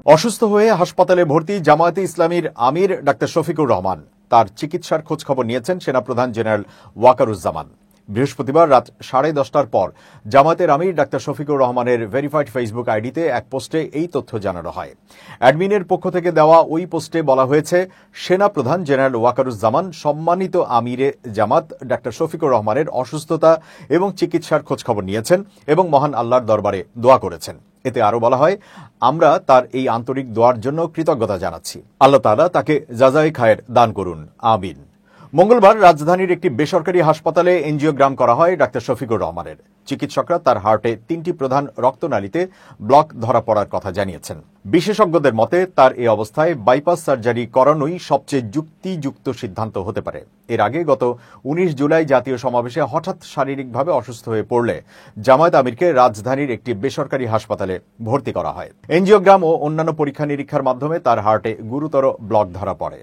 অসুস্থ হয়ে হাসপাতালে ভর্তি জামায়াতে ইসলামীর আমির ডাক্তার শফিকুর রহমান তার চিকিৎসার খোঁজখবর নিয়েছেন সেনাপ্রধান জেনারেল ওয়াকারুজ্জামান। বৃহস্পতিবার রাত 10:30টার পর জামায়াতের আমির ডাক্তার শফিকুর রহমানের ভেরিফাইড ফেসবুক আইডিতে এক পোস্টে এই তথ্য জানানো হয়। অ্যাডমিনের পক্ষ থেকে দেওয়া ওই পোস্টে বলা হয়েছে, সেনাপ্রধান জেনারেল ওয়াকারুজ্জামান সম্মানিত আমিরে জামাত ডাক্তার শফিকুর রহমানের অসুস্থতা এবং চিকিৎসার খোঁজখবর নিয়েছেন এবং মহান আল্লাহর দরবারে দোয়া করেছেন। এতে আরো বলা হয়, আমরা তার এই আন্তরিক দোয়ার জন্য কৃতজ্ঞতা জানাচ্ছি। আল্লাহ তাআলা তাকে জাযায়ে খায়ের দান করুন, আমিন। মঙ্গলবার রাজধানীর একটি বেসরকারি হাসপাতালে এনজিওগ্রাম করা হয় ডাক্তার শফিকুর রহমানের। চিকিৎসকরা তার হার্টে 3টি প্রধান রক্তনালীতে ব্লক ধরা পড়ার কথা জানিয়েছেন। বিশেষজ্ঞদের মতে তার এই অবস্থায় বাইপাস সার্জারি করানোই সবচেয়ে যুক্তিযুক্ত সিদ্ধান্ত হতে পারে। এর আগে গত 19 জুলাই জাতীয় সমাবেশে হঠাৎ শারীরিকভাবে অসুস্থ হয়ে পড়লে জামায়াত আমিরকে রাজধানীর একটি বেসরকারি হাসপাতালে ভর্তি করা হয়। এনজিওগ্রাম ও অন্যান্য পরীক্ষা নিরীক্ষার মাধ্যমে তার হার্টে গুরুতর ব্লক ধরা পড়ে।